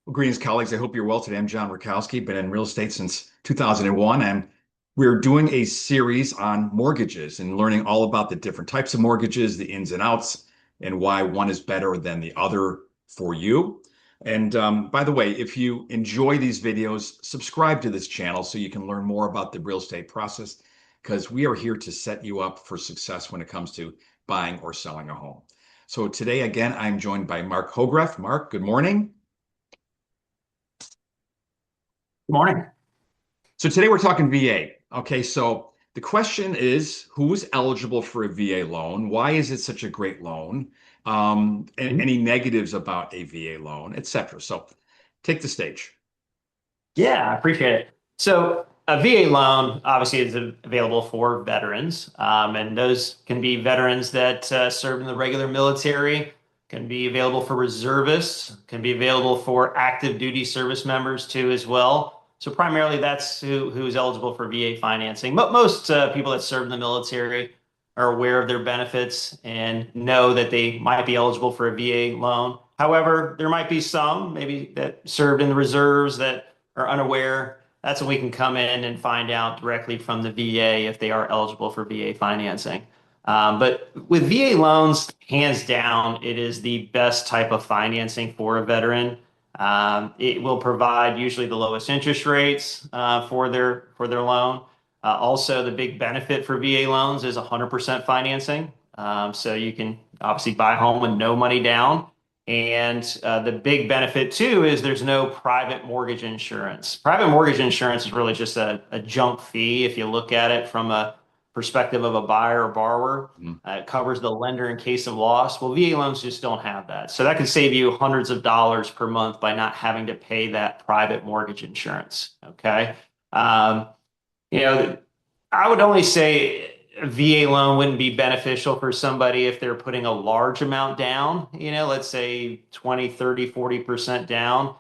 Well, greetings, colleagues. I hope you're well today. I'm John Rurkowski, been in real estate since 2001, and we're doing a series on mortgages and learning all about the different types of mortgages, the ins and outs, and why one is better than the other for you. And by the way, if you enjoy these videos, subscribe to this channel so you can learn more about the real estate process, because we are here to set you up for success when it comes to buying or selling a home. So today, again, I'm joined by Mark Hogrefe. Mark, good morning. Good morning. So today we're talking VA. Okay, so the question is, who's eligible for a VA loan? Why is it such a great loan? And Mhm. any negatives about a VA loan, etc. So take the stage. Yeah, I appreciate it. So a VA loan obviously is available for veterans, and those can be veterans that served in the regular military, can be available for reservists, can be available for active duty service members too as well. So primarily that's who's eligible for VA financing. Most people that serve in the military are aware of their benefits and know that they might be eligible for a VA loan. However, there might be some maybe that served in the reserves that are unaware. That's when we can come in and find out directly from the VA if they are eligible for VA financing. But with VA loans, hands down, it is the best type of financing for a veteran. It will provide usually the lowest interest rates for their loan. Also, the big benefit for VA loans is 100% financing. So you can obviously buy a home with no money down. And the big benefit too is there's no private mortgage insurance. Private mortgage insurance is really just a junk fee if you look at it from a perspective of a buyer or borrower. Mhm. It covers the lender in case of loss. Well, VA loans just don't have that. So that could save you hundreds of dollars per month by not having to pay that private mortgage insurance. Okay. Um, you know, I would only say a VA loan wouldn't be beneficial for somebody if they're putting a large amount down, let's say 20, 30, 40% down.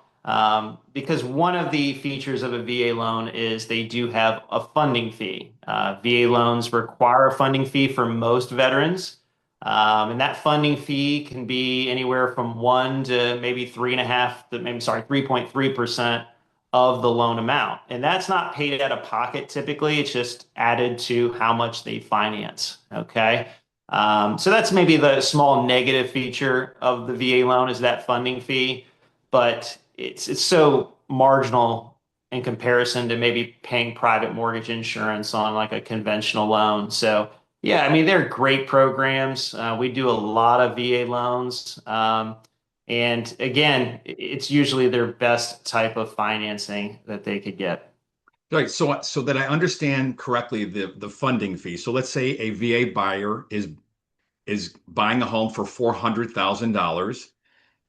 Because one of the features of a VA loan is they do have a funding fee. VA loans require a funding fee for most veterans. And that funding fee can be anywhere from 1 to maybe 3.5 to maybe, sorry, 3.3% of the loan amount. And that's not paid out of pocket typically. It's just added to how much they finance. Okay. So that's maybe the small negative feature of the VA loan is that funding fee, but it's so marginal in comparison to maybe paying private mortgage insurance on like a conventional loan. So yeah, I mean, they're great programs. We do a lot of VA loans. And again, it's usually their best type of financing that they could get. Right. So that I understand correctly the funding fee. So let's say a VA buyer is buying a home for $400,000.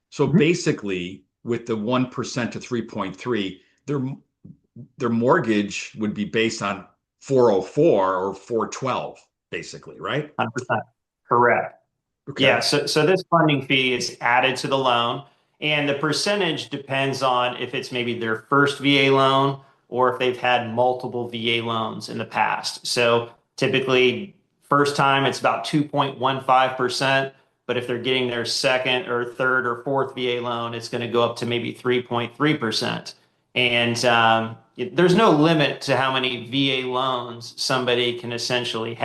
So Mhm. basically, with the 1% to 3.3, their mortgage would be based on 404 or 412, basically, right? 100%. Correct. Yeah, Okay. so this funding fee is added to the loan, and the percentage depends on if it's maybe their first VA loan or if they've had multiple VA loans in the past. So typically, first time it's about 2.15%, but if they're getting their second or third or fourth VA loan, it's going to go up to maybe 3.3%. And there's no limit to how many VA loans somebody can essentially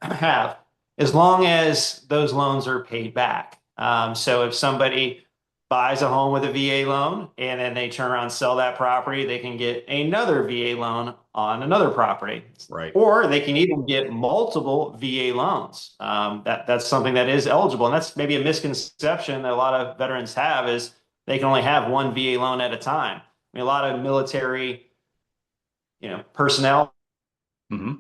have as long as those loans are paid back. So if somebody buys a home with a VA loan and then they turn around and sell that property, they can get another VA loan on another property. Right. Or they can even get multiple VA loans. That's something that is eligible. And that's maybe a misconception that a lot of veterans have is they can only have one VA loan at a time. I mean, a lot of military, personnel Hmm.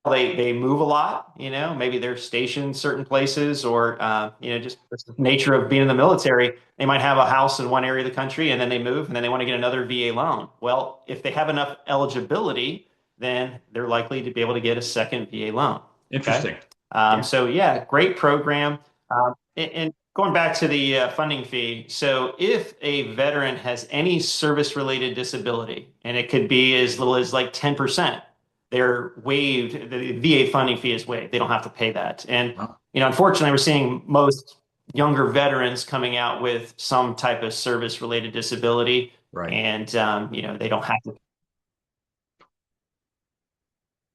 they move a lot, maybe they're stationed certain places or just the nature of being in the military, they might have a house in one area of the country and then they move and then they want to get another VA loan. Well, if they have enough eligibility, then they're likely to be able to get a second VA loan. Okay. Interesting. Yeah. So yeah, great program. And going back to the funding fee, so if a veteran has any service related disability, and it could be as little as like 10%, they're waived. The VA funding fee is waived. They don't have to pay that. And Wow. unfortunately, we're seeing most younger veterans coming out with some type of service related disability, Right. and they don't have to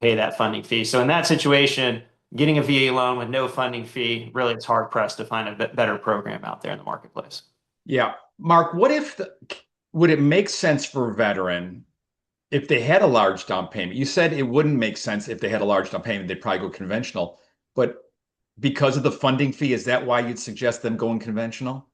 pay that funding fee. So in that situation, getting a VA loan with no funding fee, really it's hard pressed to find a better program out there in the marketplace. Yeah. Mark, would it make sense for a veteran if they had a large down payment? You said it wouldn't make sense if they had a large down payment, they'd probably go conventional. But because of the funding fee, is that why you'd suggest them going conventional?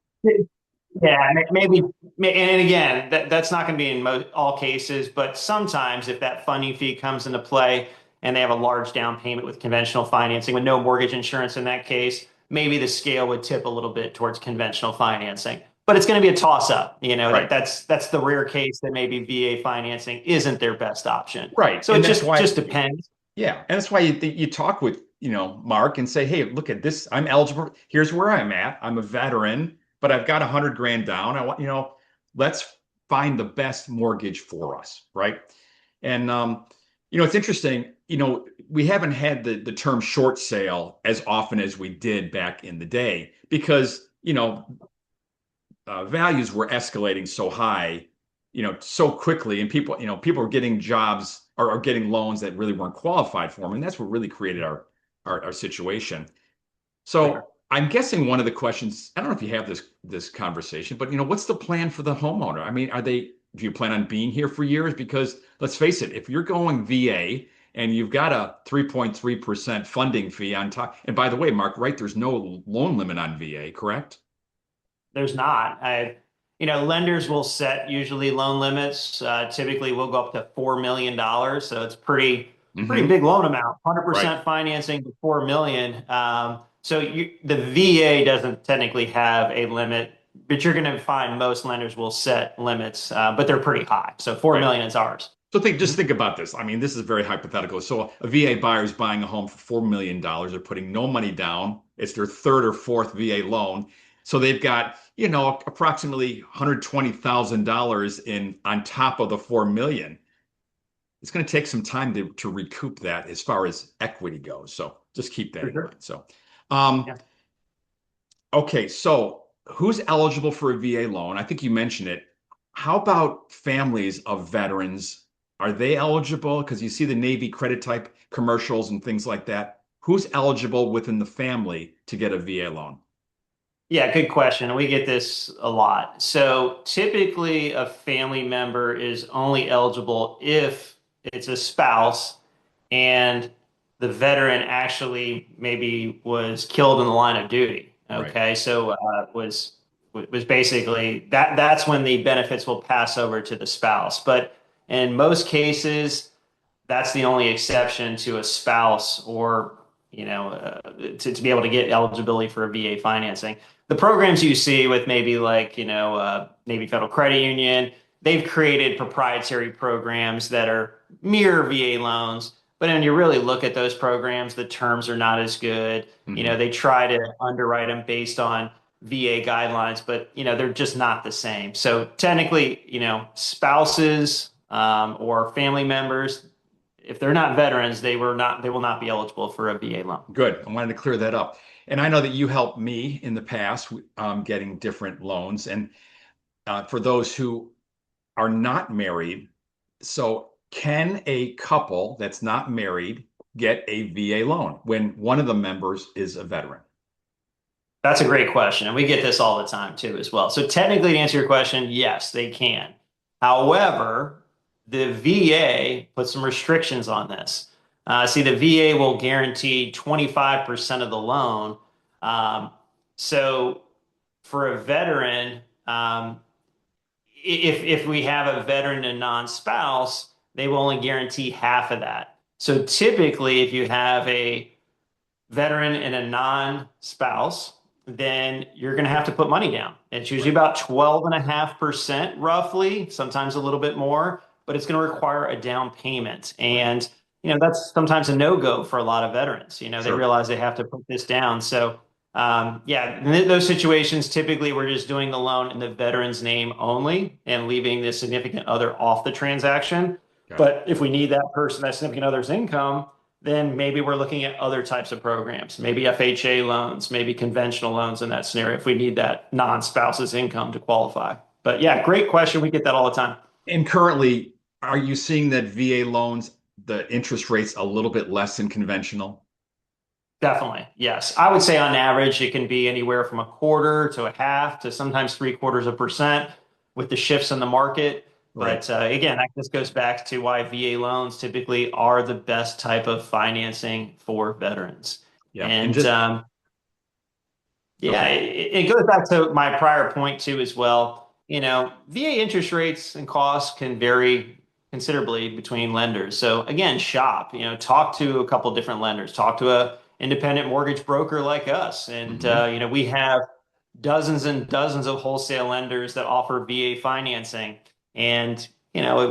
Yeah, maybe, and again, that's not going to be in all cases, but sometimes if that funding fee comes into play and they have a large down payment with conventional financing with no mortgage insurance in that case, maybe the scale would tip a little bit towards conventional financing. But it's going to be a toss up, Right. that's the rare case that maybe VA financing isn't their best option. Right. So it And that's just why, depends. yeah. And that's why you talk with, Mark and say, hey, look at this. I'm eligible. Here's where I'm at. I'm a veteran, but I've got 100 grand down. I want, let's find the best mortgage for us. Right. And, it's interesting, we haven't had the term short sale as often as we did back in the day because, values were escalating so high, so quickly, and people were getting jobs or getting loans that really weren't qualified for them, and that's what really created our situation. So I'm guessing one of the questions, I don't know if you have this conversation, but what's the plan for the homeowner? I mean, do you plan on being here for years? Because let's face it, if you're going VA and you've got a 3.3% funding fee on top, and by the way, Mark, right, there's no loan limit on VA, correct? There's not. Lenders will set usually loan limits. Typically, we'll go up to $4 million, so it's pretty Hmm. big loan amount. Right. 100% financing to 4 million. So the VA doesn't technically have a limit, but you're going to find most lenders will set limits, but they're pretty high. So four Right. million is ours. So just think about this. I mean, this is very hypothetical. So a VA buyer is buying a home for $4 million. They're putting no money down. It's their third or fourth VA loan. So they've got, approximately $120,000 in on top of the 4 million. It's going to take some time to recoup that as far as equity goes. So just keep that For in sure. mind. So, um, Yeah. okay, so who's eligible for a VA loan? I think you mentioned it. How about families of veterans? Are they eligible? Because you see the Navy credit type commercials and things like that. Who's eligible within the family to get a VA loan? Yeah, good question. We get this a lot. So typically, a family member is only eligible if it's a spouse and the veteran actually maybe was killed in the line of duty. Right. Okay, so was basically that's when the benefits will pass over to the spouse. But in most cases, that's the only exception to a spouse or to be able to get eligibility for a VA financing. The programs you see with maybe like Navy Federal Credit Union, they've created proprietary programs that are mirror VA loans. But when you really look at those programs, the terms are not as good. Hmm. They try to underwrite them based on VA guidelines, but they're just not the same. So technically, spouses or family members, if they're not veterans, they will not be eligible for a VA loan. Good. I wanted to clear that up. And I know that you helped me in the past getting different loans. And for those who are not married, so can a couple that's not married get a VA loan when one of the members is a veteran? That's a great question. And we get this all the time too, as well. So technically, to answer your question, yes, they can. However, the VA puts some restrictions on this. See, the VA will guarantee 25% of the loan. Um, so for a veteran, if we have a veteran and non-spouse, they will only guarantee half of that. So typically, if you have a veteran and a non-spouse, then you're going to have to put money down. It's usually Right. about 12.5% roughly, sometimes a little bit more, but it's going to require a down payment. Right. And, that's sometimes a no-go for a lot of veterans. They Sure. realize they have to put this down. So, yeah, in those situations, typically we're just doing the loan in the veteran's name only and leaving the significant other off the transaction. Got it. But if we need that person, that significant other's income, then maybe we're looking at other types of programs, maybe FHA loans, maybe conventional loans in that scenario if we need that non-spouse's income to qualify. But yeah, great question. We get that all the time. And currently, are you seeing that VA loans, the interest rates a little bit less than conventional? Definitely. Yes. I would say on average, it can be anywhere from a quarter to a half to sometimes 0.75% with the shifts in the market. Right. But again, that just goes back to why VA loans typically are the best type of financing for veterans. Yeah. And And just yeah, okay. it goes back to my prior point too, as well. VA interest rates and costs can vary considerably between lenders. So again, shop, talk to a couple different lenders, talk to a independent mortgage broker like us. And, Mhm. we have dozens and dozens of wholesale lenders that offer VA financing. And,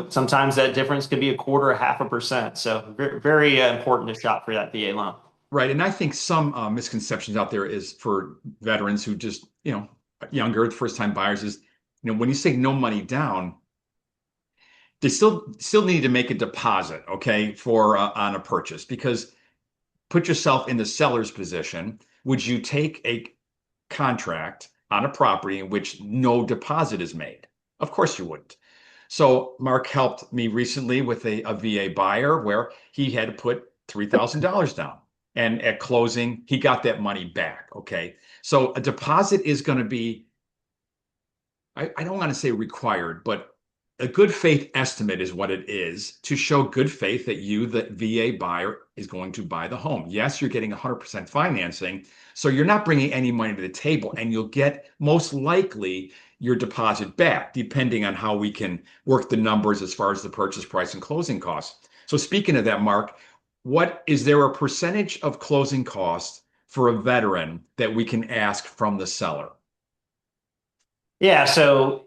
sometimes that difference could be a quarter, a half a percent. So very, very important to shop for that VA loan. Right. And I think some misconceptions out there is for veterans who just, younger, first time buyers is, when you say no money down, they still need to make a deposit, okay, for on a purchase because put yourself in the seller's position. Would you take a contract on a property in which no deposit is made? Of course you wouldn't. So Mark helped me recently with a VA buyer where he had to put $3,000 down. And at closing, he got that money back. Okay. So a deposit is going to be, I don't want to say required, but a good faith estimate is what it is to show good faith that you, the VA buyer, is going to buy the home. Yes, you're getting 100% financing, so you're not bringing any money to the table, and you'll get most likely your deposit back, depending on how we can work the numbers as far as the purchase price and closing costs. So speaking of that, Mark, what is there a percentage of closing costs for a veteran that we can ask from the seller? Yeah, so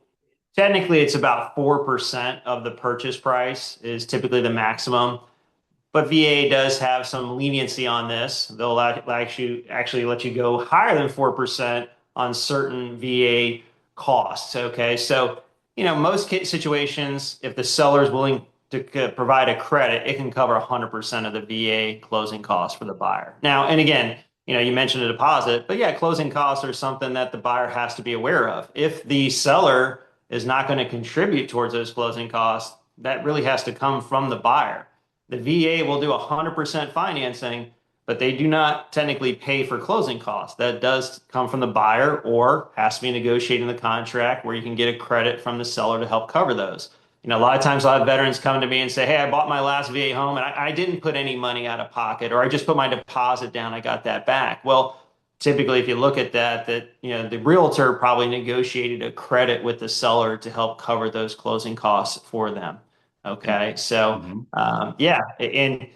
technically it's about 4% of the purchase price is typically the maximum. But VA does have some leniency on this. They'll actually let you go higher than 4% on certain VA costs. Okay. So, most situations, if the seller is willing to provide a credit, it can cover 100% of the VA closing costs for the buyer. Now, and again, you mentioned a deposit, but yeah, closing costs are something that the buyer has to be aware of. If the seller is not going to contribute towards those closing costs, that really has to come from the buyer. The VA will do 100% financing, but they do not technically pay for closing costs. That does come from the buyer or has to be negotiated in the contract where you can get a credit from the seller to help cover those. A lot of times a lot of veterans come to me and say, hey, I bought my last VA home and I didn't put any money out of pocket, or I just put my deposit down, I got that back. Well, typically if you look at that, the realtor probably negotiated a credit with the seller to help cover those closing costs for them. And Okay. So, mhm. yeah. And,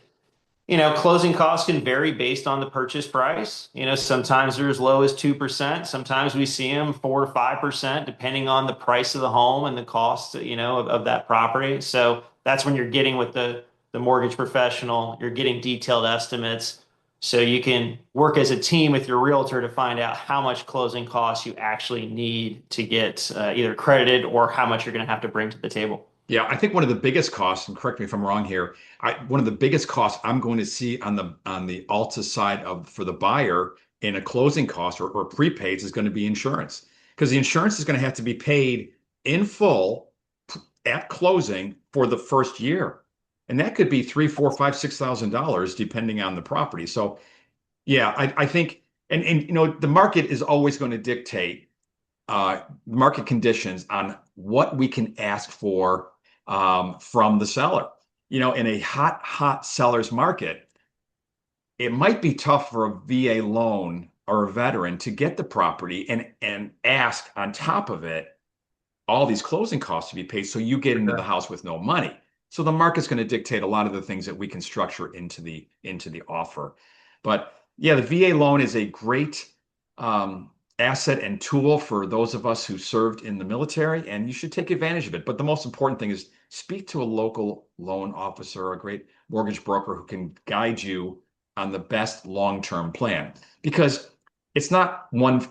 closing costs can vary based on the purchase price. Sometimes they're as low as 2%. Sometimes we see them 4 to 5%, depending on the price of the home and the cost, of that property. So that's when you're getting with the mortgage professional, you're getting detailed estimates. So you can work as a team with your realtor to find out how much closing costs you actually need to get either credited or how much you're going to have to bring to the table. Yeah, I think one of the biggest costs, and correct me if I'm wrong here, one of the biggest costs I'm going to see on the Alta side of for the buyer in a closing cost or prepaids is going to be insurance. Because the insurance is going to have to be paid in full at closing for the first year. And that could be three, four, five, $6,000 depending on the property. So yeah, I think and the market is always going to dictate market conditions on what we can ask for from the seller. In a hot seller's market, it might be tough for a VA loan or a veteran to get the property and ask on top of it all these closing costs to be paid. So you get into the house with no money. So the market's going to dictate a lot of the things that we can structure into the offer. But yeah, the VA loan is a great asset and tool for those of us who served in the military, and you should take advantage of it. But the most important thing is speak to a local loan officer, a great mortgage broker who can guide you on the best long-term plan. Because it's not one,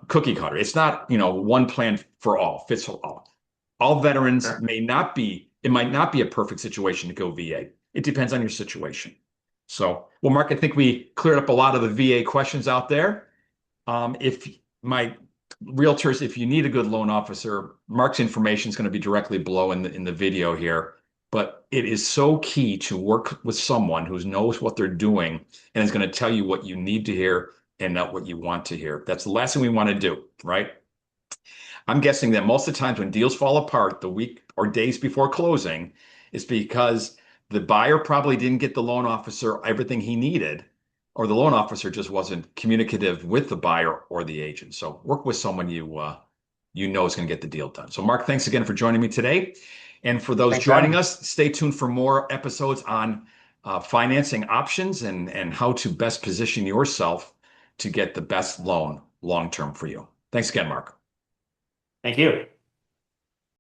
cookie cutter. It's not, one plan for all, fits for all. All veterans Sure. it might not be a perfect situation to go VA. It depends on your situation. So, well, Mark, I think we cleared up a lot of the VA questions out there. If my realtors, if you need a good loan officer, Mark's information is going to be directly below in the video here. But it is so key to work with someone who knows what they're doing and is going to tell you what you need to hear and not what you want to hear. That's the last thing we want to do, right? I'm guessing that most of the times when deals fall apart the week or days before closing, is because the buyer probably didn't get the loan officer everything he needed, or the loan officer just wasn't communicative with the buyer or the agent. So work with someone you know is going to get the deal done. So Mark, thanks again for joining me today. And for those Thanks, Adam. joining us, stay tuned for more episodes on financing options and how to best position yourself to get the best loan long term for you. Thanks again, Mark. Thank you.